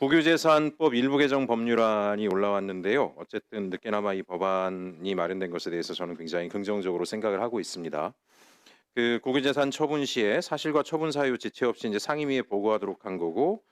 국유재산법 일부 개정 법률안이 올라왔는데요. 어쨌든 늦게나마 이 법안이 마련된 것에 대해서 저는 굉장히 긍정적으로 생각을 하고 있습니다. 그 국유재산 처분 시에 사실과 처분 사유 지체 없이 이제 상임위에 보고하도록 한 거고,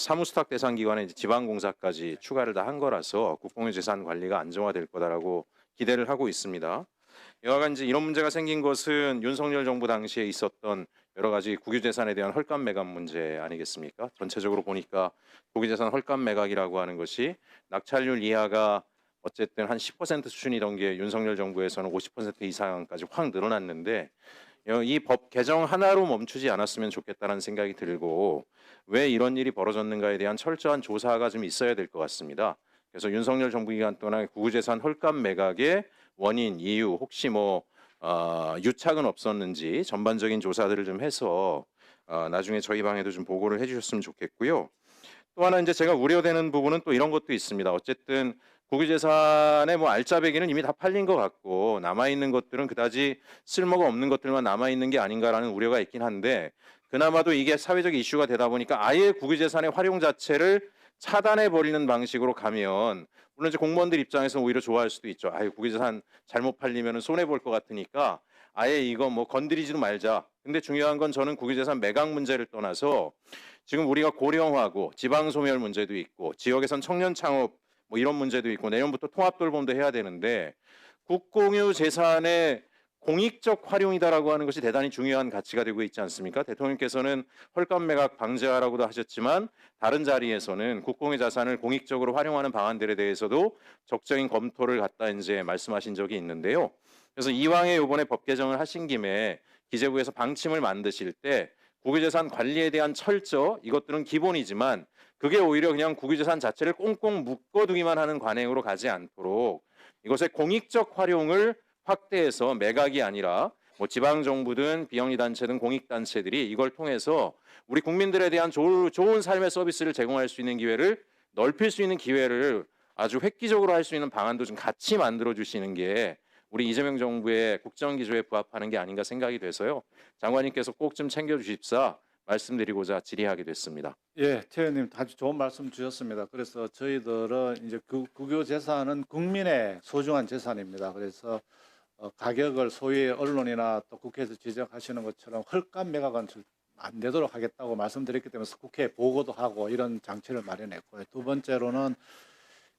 사무수탁 대상 기관에 이제 지방공사까지 추가를 다 한 거라서 국공유 재산 관리가 안정화될 거다라고 기대를 하고 있습니다. 여하간 이제 이런 문제가 생긴 것은 윤석열 정부 당시에 있었던 여러 가지 국유재산에 대한 헐값 매각 문제 아니겠습니까? 전체적으로 보니까 국유재산 헐값 매각이라고 하는 것이 낙찰률 이하가 어쨌든 한 10% 수준이던 게 윤석열 정부에서는 50% 이상까지 확 늘어났는데, 이 법 개정 하나로 멈추지 않았으면 좋겠다는 생각이 들고, 왜 이런 일이 벌어졌는가에 대한 철저한 조사가 좀 있어야 될 것 같습니다. 그래서 윤석열 정부 기간 동안 국유재산 헐값 매각의 원인, 이유, 혹시 뭐 유착은 없었는지 전반적인 조사들을 좀 해서 나중에 저희 방에도 좀 보고를 해주셨으면 좋겠고요. 또 하나 이제 제가 우려되는 부분은 또 이런 것도 있습니다. 어쨌든 국유재산의 뭐 알짜배기는 이미 다 팔린 것 같고 남아 있는 것들은 그다지 쓸모가 없는 것들만 남아 있는 게 아닌가라는 우려가 있긴 한데, 그나마도 이게 사회적 이슈가 되다 보니까 아예 국유재산의 활용 자체를 차단해 버리는 방식으로 가면, 물론 이제 공무원들 입장에서는 오히려 좋아할 수도 있죠. 아유, 국유재산 잘못 팔리면 손해 볼 것 같으니까 아예 이거 뭐 건드리지도 말자. 근데 중요한 건 저는 국유재산 매각 문제를 떠나서 지금 우리가 고령화고 지방 소멸 문제도 있고 지역에선 청년 창업 뭐 이런 문제도 있고 내년부터 통합 돌봄도 해야 되는데, 국공유 재산의 공익적 활용이다라고 하는 것이 대단히 중요한 가치가 되고 있지 않습니까? 대통령께서는 헐값 매각 방지하라고도 하셨지만 다른 자리에서는 국공유 자산을 공익적으로 활용하는 방안들에 대해서도 적극적인 검토를 갖다 이제 말씀하신 적이 있는데요. 그래서 이왕에 이번에 법 개정을 하신 김에 기재부에서 방침을 만드실 때 국유재산 관리에 대한 철저, 이것들은 기본이지만 그게 오히려 그냥 국유재산 자체를 꽁꽁 묶어두기만 하는 관행으로 가지 않도록 이것의 공익적 활용을 확대해서 매각이 아니라 뭐 지방 정부든 비영리 단체든 공익 단체들이 이걸 통해서 우리 국민들에 대한 좋은 삶의 서비스를 제공할 수 있는 기회를 넓힐 수 있는 기회를 아주 획기적으로 할 수 있는 방안도 좀 같이 만들어 주시는 게 우리 이재명 정부의 국정 기조에 부합하는 게 아닌가 생각이 돼서요. 장관님께서 꼭 좀 챙겨 주십사 말씀드리고자 질의하게 됐습니다. 예, 최 의원님 아주 좋은 말씀 주셨습니다. 그래서 저희들은 이제 국유 재산은 국민의 소중한 재산입니다. 그래서 가격을 소위 언론이나 또 국회에서 지적하시는 것처럼 헐값 매각은 안 되도록 하겠다고 말씀드렸기 때문에 국회에 보고도 하고 이런 장치를 마련했고요. 두 번째로는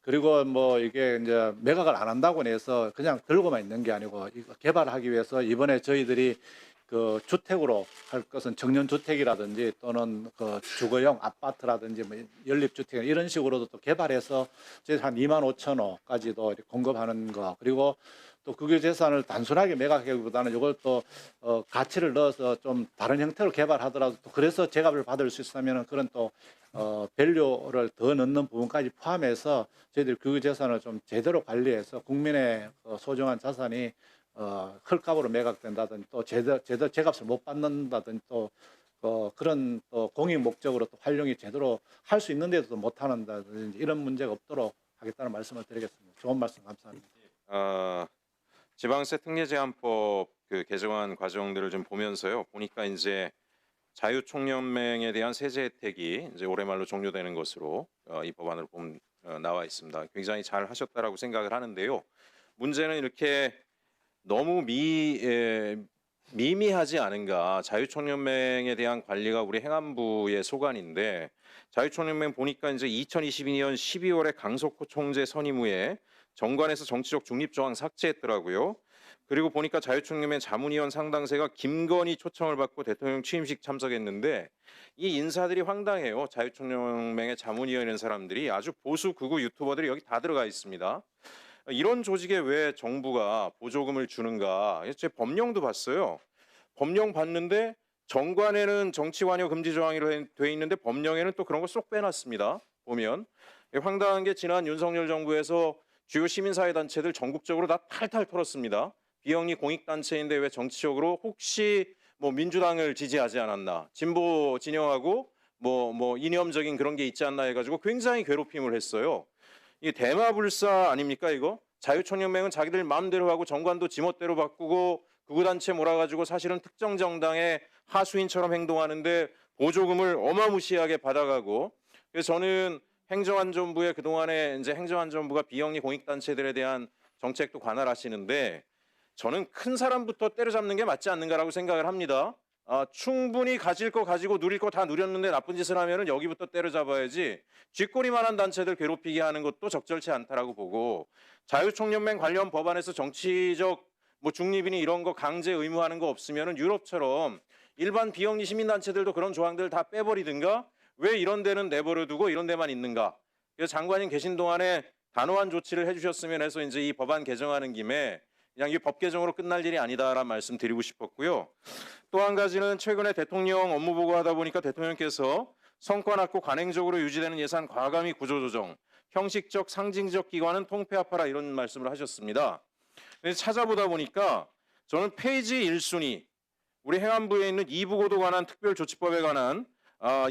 그리고 뭐 이게 이제 매각을 안 한다고 해서 그냥 들고만 있는 게 아니고 이거 개발하기 위해서 이번에 저희들이 그 주택으로 할 것은 청년주택이라든지 또는 그 주거용 아파트라든지 뭐 연립주택 이런 식으로도 또 개발해서 저희 한 2만 5천 호까지도 이렇게 공급하는 거, 그리고 또 국유재산을 단순하게 매각하기보다는 이걸 또 가치를 넣어서 좀 다른 형태로 개발하더라도 또 그래서 제값을 받을 수 있으면 그런 또 밸류를 더 넣는 부분까지 포함해서 저희들 국유재산을 좀 제대로 관리해서 국민의 소중한 자산이 헐값으로 매각된다든지 또 제대로 제값을 못 받는다든지 또 그런 또 공익 목적으로 또 활용이 제대로 할 수 있는데도 못 한다든지 이런 문제가 없도록 하겠다는 말씀을 드리겠습니다. 좋은 말씀 감사합니다. 지방세 특례 제한법 그 개정안 과정들을 좀 보면서요. 보니까 이제 자유총연맹에 대한 세제 혜택이 이제 올해 말로 종료되는 것으로 이 법안으로 보면 나와 있습니다. 굉장히 잘 하셨다라고 생각을 하는데요. 문제는 이렇게 너무 미미하지 않은가. 자유총연맹에 대한 관리가 우리 행안부의 소관인데, 자유총연맹 보니까 이제 2022년 12월에 강석호 총재 선임 후에 정관에서 정치적 중립 조항 삭제했더라고요. 그리고 보니까 자유총연맹 자문위원 상당세가 김건희 초청을 받고 대통령 취임식 참석했는데, 이 인사들이 황당해요. 자유총연맹의 자문위원인 사람들이 아주 보수 극우 유튜버들이 여기 다 들어가 있습니다. 이런 조직에 왜 정부가 보조금을 주는가? 제 법령도 봤어요. 법령 봤는데 정관에는 정치 관여 금지 조항이 돼 있는데 법령에는 또 그런 거 쏙 빼놨습니다. 보면 황당한 게 지난 윤석열 정부에서 주요 시민사회단체들 전국적으로 다 탈탈 털었습니다. 비영리 공익단체인데 왜 정치적으로 혹시 뭐 민주당을 지지하지 않았나, 진보 진영하고 뭐 이념적인 그런 게 있지 않나 해가지고 굉장히 괴롭힘을 했어요. 이게 대마불사 아닙니까 이거? 자유총연맹은 자기들 마음대로 하고 정관도 지멋대로 바꾸고 극우단체 몰아가지고 사실은 특정 정당의 하수인처럼 행동하는데 보조금을 어마무시하게 받아가고, 그래서 저는 행정안전부의 그동안에 이제 행정안전부가 비영리 공익단체들에 대한 정책도 관할하시는데 저는 큰 사람부터 때려잡는 게 맞지 않는가라고 생각을 합니다. 충분히 가질 거 가지고 누릴 거 다 누렸는데 나쁜 짓을 하면은 여기부터 때려잡아야지 쥐꼬리만한 단체들 괴롭히게 하는 것도 적절치 않다라고 보고 자유총연맹 관련 법안에서 정치적 뭐 중립이니 이런 거 강제 의무하는 거 없으면은 유럽처럼 일반 비영리 시민단체들도 그런 조항들 다 빼버리든가 왜 이런 데는 내버려 두고 이런 데만 있는가. 그래서 장관님 계신 동안에 단호한 조치를 해주셨으면 해서 이제 이 법안 개정하는 김에 그냥 이 법 개정으로 끝날 일이 아니다라는 말씀 드리고 싶었고요. 또 한 가지는 최근에 대통령 업무 보고하다 보니까 대통령께서 성과 낮고 관행적으로 유지되는 예산 과감히 구조조정, 형식적 상징적 기관은 통폐합하라 이런 말씀을 하셨습니다. 근데 찾아보다 보니까 저는 페이지 1순위 우리 행안부에 있는 이부고도 관한 특별조치법에 관한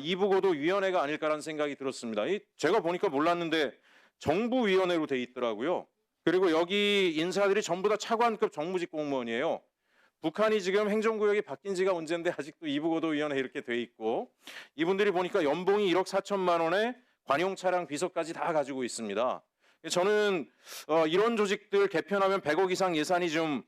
이부고도위원회가 아닐까라는 생각이 들었습니다. 제가 보니까 몰랐는데 정부위원회로 돼 있더라고요. 그리고 여기 인사들이 전부 다 차관급 정무직 공무원이에요. 북한이 지금 행정구역이 바뀐 지가 언젠데 아직도 이부고도위원회 이렇게 돼 있고 이분들이 보니까 연봉이 1억 4천만 원에 관용 차량 비서까지 다 가지고 있습니다. 저는 이런 조직들 개편하면 100억 이상 예산이 좀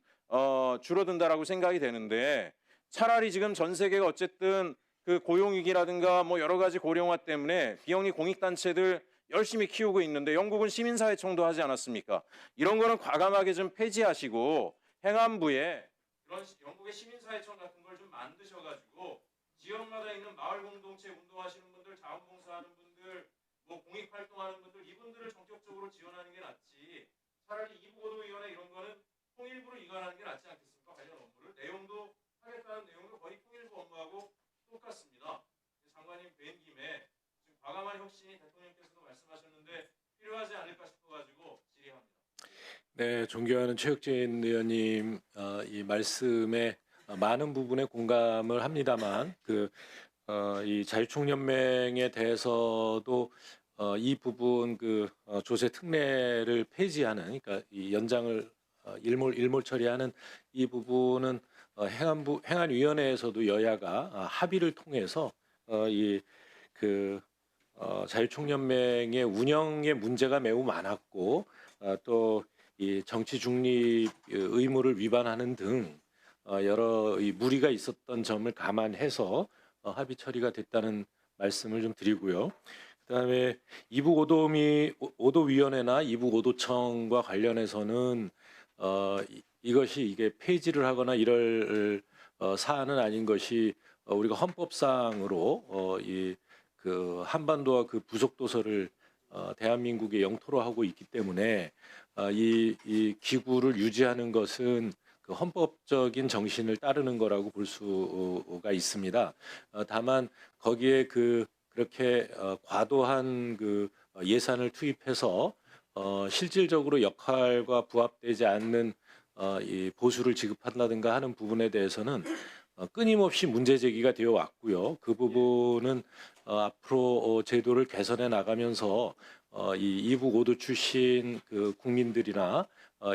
줄어든다라고 생각이 되는데 차라리 지금 전 세계가 어쨌든 그 고용위기라든가 뭐 여러 가지 고령화 때문에 비영리 공익단체들 열심히 키우고 있는데 영국은 시민사회청도 하지 않았습니까? 이런 거는 과감하게 좀 폐지하시고 행안부에 그런 영국의 시민사회청 같은 걸 좀 만드셔가지고 지역마다 있는 마을 공동체 운동하시는 분들, 자원봉사하는 분들, 뭐 공익활동하는 분들 이분들을 전격적으로 지원하는 게 낫지. 차라리 이부고도위원회 이런 거는 통일부로 이관하는 게 낫지 않겠습니까? 관련 업무를 내용도 하겠다는 내용도 거의 통일부 업무하고 똑같습니다. 장관님 뵌 김에 지금 과감한 혁신이 대통령께서도 말씀하셨는데 필요하지 않을까 싶어가지고 질의합니다. 네, 존경하는 최혁진 의원님 이 말씀에 많은 부분에 공감을 합니다만 이 자유총연맹에 대해서도 이 부분 조세 특례를 폐지하는 그러니까 이 연장을 일몰 처리하는 이 부분은 행안위원회에서도 여야가 합의를 통해서 자유총연맹의 운영에 문제가 매우 많았고 또 이 정치 중립 의무를 위반하는 등 여러 무리가 있었던 점을 감안해서 합의 처리가 됐다는 말씀을 좀 드리고요. 그다음에 이북오도위원회나 이북오도청과 관련해서는 이게 폐지를 하거나 이럴 사안은 아닌 것이 우리가 헌법상으로 한반도와 그 부속도서를 대한민국의 영토로 하고 있기 때문에 이 기구를 유지하는 것은 그 헌법적인 정신을 따르는 거라고 볼 수가 있습니다. 다만 거기에 그렇게 과도한 예산을 투입해서 실질적으로 역할과 부합되지 않는 이 보수를 지급한다든가 하는 부분에 대해서는 끊임없이 문제 제기가 되어 왔고요. 그 부분은 앞으로 제도를 개선해 나가면서 이 이북 오도 출신 국민들이나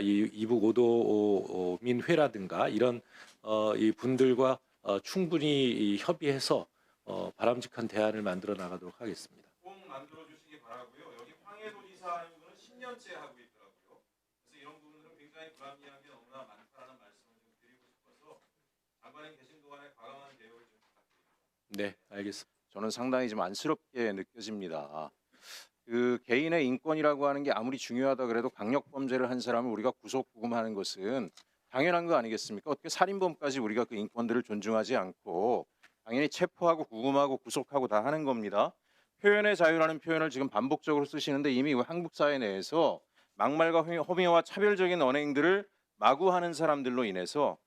이 이북 오도민회라든가 이런 이 분들과 충분히 협의해서 바람직한 대안을 만들어 나가도록 하겠습니다. 꼭 만들어 주시기 바라고요. 여기 황해도지사 하는 분은 10년째 하고 있더라고요. 그래서 이런 부분들은 굉장히 불합리한 게 너무나 많다라는 말씀을 좀 드리고 싶어서 장관님 계신 동안에 과감한 대응을 좀 부탁드립니다. 네, 알겠습니다. 저는 상당히 좀 안쓰럽게 느껴집니다. 개인의 인권이라고 하는 게 아무리 중요하다 그래도 강력 범죄를 한 사람을 우리가 구속 구금하는 것은 당연한 거 아니겠습니까? 어떻게 살인범까지 우리가 그 인권들을 존중하지 않고 당연히 체포하고 구금하고 구속하고 다 하는 겁니다. 표현의 자유라는 표현을 지금 반복적으로 쓰시는데 이미 한국 사회 내에서 막말과 허미와 차별적인 언행들을 마구 하는 사람들로 인해서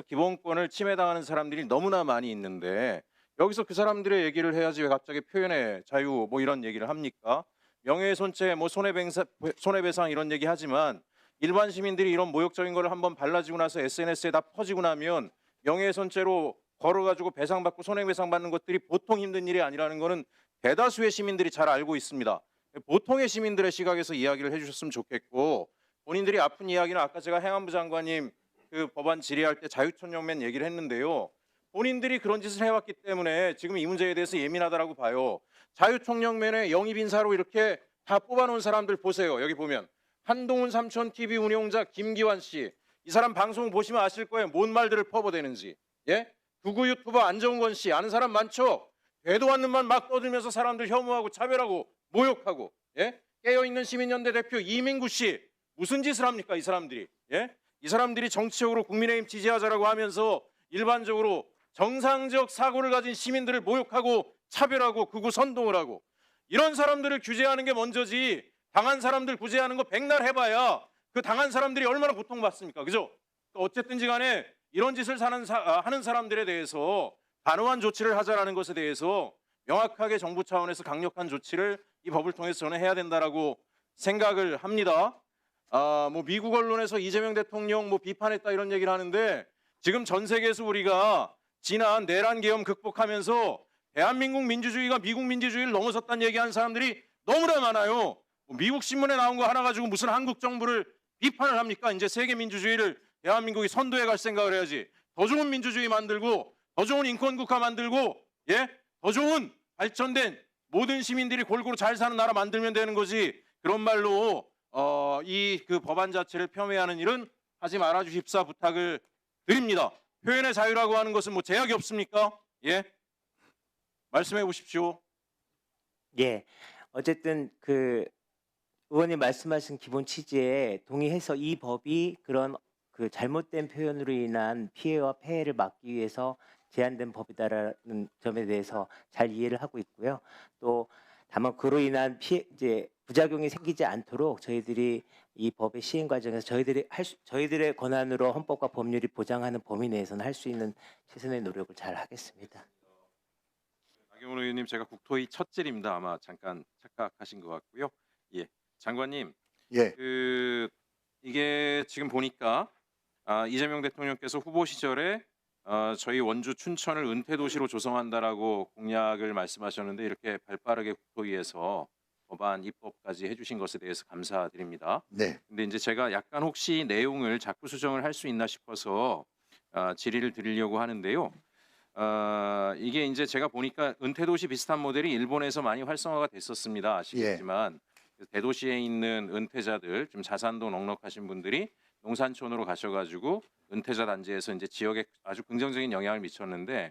기본권을 침해당하는 사람들이 너무나 많이 있는데 여기서 그 사람들의 얘기를 해야지 왜 갑자기 표현의 자유 뭐 이런 얘기를 합니까? 명예훼손죄 뭐 손해배상 이런 얘기 하지만 일반 시민들이 이런 모욕적인 걸 한번 발라지고 나서 SNS에 다 퍼지고 나면 명예훼손죄로 걸어가지고 배상받고 손해배상 받는 것들이 보통 힘든 일이 아니라는 거는 대다수의 시민들이 잘 알고 있습니다. 보통의 시민들의 시각에서 이야기를 해주셨으면 좋겠고 본인들이 아픈 이야기는 아까 제가 행안부 장관님 그 법안 질의할 때 자유총연맹 얘기를 했는데요. 본인들이 그런 짓을 해왔기 때문에 지금 이 문제에 대해서 예민하다라고 봐요. 자유총연맹의 영입 인사로 이렇게 다 뽑아놓은 사람들 보세요. 여기 보면 한동훈 삼촌 TV 운영자 김기환 씨. 이 사람 방송 보시면 아실 거예요. 뭔 말들을 퍼부대는지. 예? 구구 유튜버 안정권 씨 아는 사람 많죠? 되도 않는 말 막 떠들면서 사람들 혐오하고 차별하고 모욕하고. 예? 깨어있는 시민연대 대표 이민구 씨. 무슨 짓을 합니까 이 사람들이? 예? 이 사람들이 정치적으로 국민의힘 지지하자라고 하면서 일반적으로 정상적 사고를 가진 시민들을 모욕하고 차별하고 극우 선동을 하고 이런 사람들을 규제하는 게 먼저지 당한 사람들 구제하는 거 백날 해봐야 그 당한 사람들이 얼마나 고통받습니까? 그죠? 어쨌든지 간에 이런 짓을 하는 사람들에 대해서 단호한 조치를 하자라는 것에 대해서 명확하게 정부 차원에서 강력한 조치를 이 법을 통해서 저는 해야 된다라고 생각을 합니다. 뭐 미국 언론에서 이재명 대통령 뭐 비판했다 이런 얘기를 하는데 지금 전 세계에서 우리가 지난 내란 계엄 극복하면서 대한민국 민주주의가 미국 민주주의를 넘어섰다는 얘기하는 사람들이 너무나 많아요. 미국 신문에 나온 거 하나 가지고 무슨 한국 정부를 비판을 합니까? 이제 세계 민주주의를 대한민국이 선도해 갈 생각을 해야지. 더 좋은 민주주의 만들고 더 좋은 인권국가 만들고 예? 더 좋은 발전된 모든 시민들이 골고루 잘 사는 나라 만들면 되는 거지. 그런 말로 이 그 법안 자체를 폄훼하는 일은 하지 말아 주십사 부탁을 드립니다. 표현의 자유라고 하는 것은 뭐 제약이 없습니까? 예? 말씀해 보십시오. 예. 어쨌든 그 의원님 말씀하신 기본 취지에 동의해서 이 법이 그런 그 잘못된 표현으로 인한 피해와 폐해를 막기 위해서 제안된 법이다라는 점에 대해서 잘 이해를 하고 있고요. 또 다만 그로 인한 이제 부작용이 생기지 않도록 저희들이 이 법의 시행 과정에서 저희들의 권한으로 헌법과 법률이 보장하는 범위 내에서는 할 수 있는 최선의 노력을 잘 하겠습니다. 나경원 의원님 제가 국토위 첫 질입니다. 아마 잠깐 착각하신 것 같고요. 예, 장관님, 예, 이게 지금 보니까 이재명 대통령께서 후보 시절에 저희 원주 춘천을 은퇴도시로 조성한다라고 공약을 말씀하셨는데 이렇게 발빠르게 국토위에서 법안 입법까지 해주신 것에 대해서 감사드립니다. 네, 근데 이제 제가 약간 혹시 내용을 자꾸 수정을 할 수 있나 싶어서 질의를 드리려고 하는데요. 이게 이제 제가 보니까 은퇴도시 비슷한 모델이 일본에서 많이 활성화가 됐었습니다. 아시겠지만 대도시에 있는 은퇴자들 좀 자산도 넉넉하신 분들이 농산촌으로 가셔가지고 은퇴자 단지에서 이제 지역에 아주 긍정적인 영향을 미쳤는데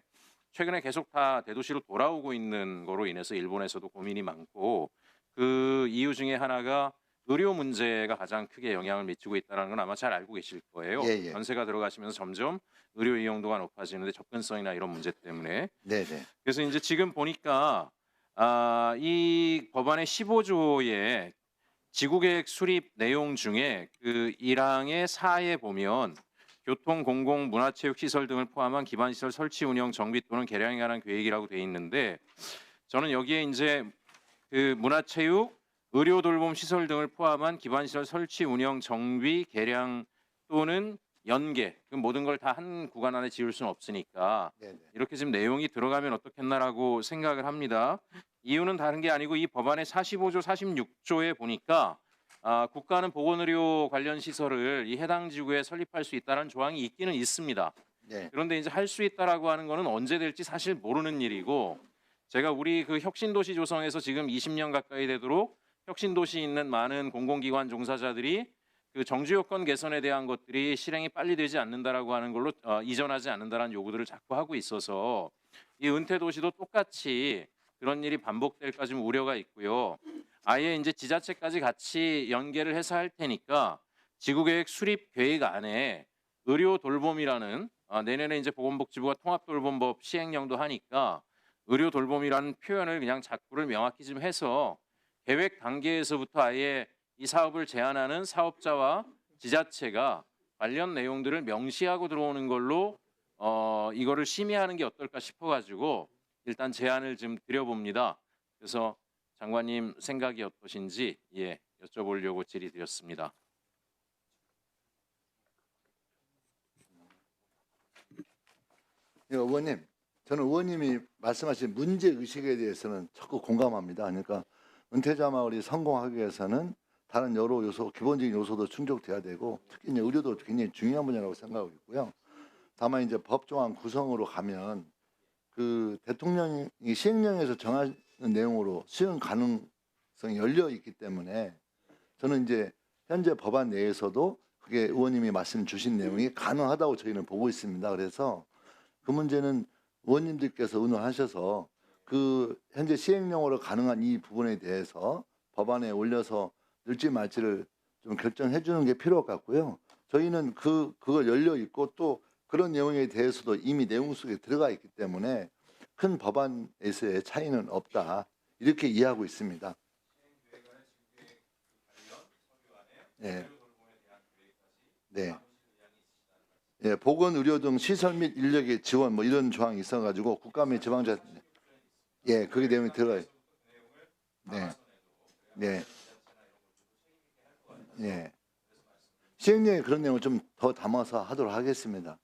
최근에 계속 다 대도시로 돌아오고 있는 거로 인해서 일본에서도 고민이 많고 그 이유 중에 하나가 의료 문제가 가장 크게 영향을 미치고 있다는 건 아마 잘 알고 계실 거예요. 예, 예. 전세가 들어가시면서 점점 의료 이용도가 높아지는데 접근성이나 이런 문제 때문에 네, 네, 그래서 이제 지금 보니까 이 법안의 15조의 지구계획 수립 내용 중에 그 1항의 4에 보면 교통, 공공, 문화체육 시설 등을 포함한 기반 시설 설치, 운영, 정비 또는 개량에 관한 계획이라고 돼 있는데 저는 여기에 이제 그 문화체육, 의료 돌봄 시설 등을 포함한 기반 시설 설치, 운영, 정비, 개량 또는 연계 그 모든 걸 다 한 구간 안에 지을 수는 없으니까 네, 네. 이렇게 지금 내용이 들어가면 어떻겠나라고 생각을 합니다. 이유는 다른 게 아니고 이 법안의 45조, 46조에 보니까 국가는 보건의료 관련 시설을 이 해당 지구에 설립할 수 있다는 조항이 있기는 있습니다. 네. 그런데 이제 할 수 있다라고 하는 거는 언제 될지 사실 모르는 일이고 제가 우리 그 혁신도시 조성에서 지금 20년 가까이 되도록 혁신도시 있는 많은 공공기관 종사자들이 그 정주 여건 개선에 대한 것들이 실행이 빨리 되지 않는다라고 하는 걸로 이전하지 않는다라는 요구들을 자꾸 하고 있어서 이 은퇴 도시도 똑같이 그런 일이 반복될까 좀 우려가 있고요. 아예 이제 지자체까지 같이 연계를 해서 할 테니까 지구계획 수립 계획 안에 의료 돌봄이라는 내년에 이제 보건복지부가 통합돌봄법 시행령도 하니까 의료 돌봄이라는 표현을 그냥 자꾸를 명확히 좀 해서 계획 단계에서부터 아예 이 사업을 제안하는 사업자와 지자체가 관련 내용들을 명시하고 들어오는 걸로 이거를 심의하는 게 어떨까 싶어가지고 일단 제안을 좀 드려봅니다. 그래서 장관님 생각이 어떠신지 여쭤보려고 질의드렸습니다. 예, 의원님, 저는 의원님이 말씀하신 문제 의식에 대해서는 적극 공감합니다. 그러니까 은퇴자 마을이 성공하기 위해서는 다른 여러 요소, 기본적인 요소도 충족돼야 되고 특히 이제 의료도 굉장히 중요한 분야라고 생각하고 있고요. 다만 이제 법조항 구성으로 가면 그 대통령이 시행령에서 정하는 내용으로 수용 가능성이 열려 있기 때문에 저는 이제 현재 법안 내에서도 그게 의원님이 말씀 주신 내용이 가능하다고 저희는 보고 있습니다. 그래서 그 문제는 의원님들께서 의논하셔서 그 현재 시행령으로 가능한 이 부분에 대해서 법안에 올려서 넣을지 말지를 좀 결정해 주는 게 필요할 것 같고요. 저희는 그걸 열려 있고 또 그런 내용에 대해서도 이미 내용 속에 들어가 있기 때문에 큰 법안에서의 차이는 없다. 이렇게 이해하고 있습니다. 네. 네. 예, 보건 의료 등 시설 및 인력의 지원 뭐 이런 조항이 있어가지고 국가 및 지방자 예, 그게 내용이 들어요. 네, 네, 예. 시행령에 그런 내용을 좀 더 담아서 하도록 하겠습니다.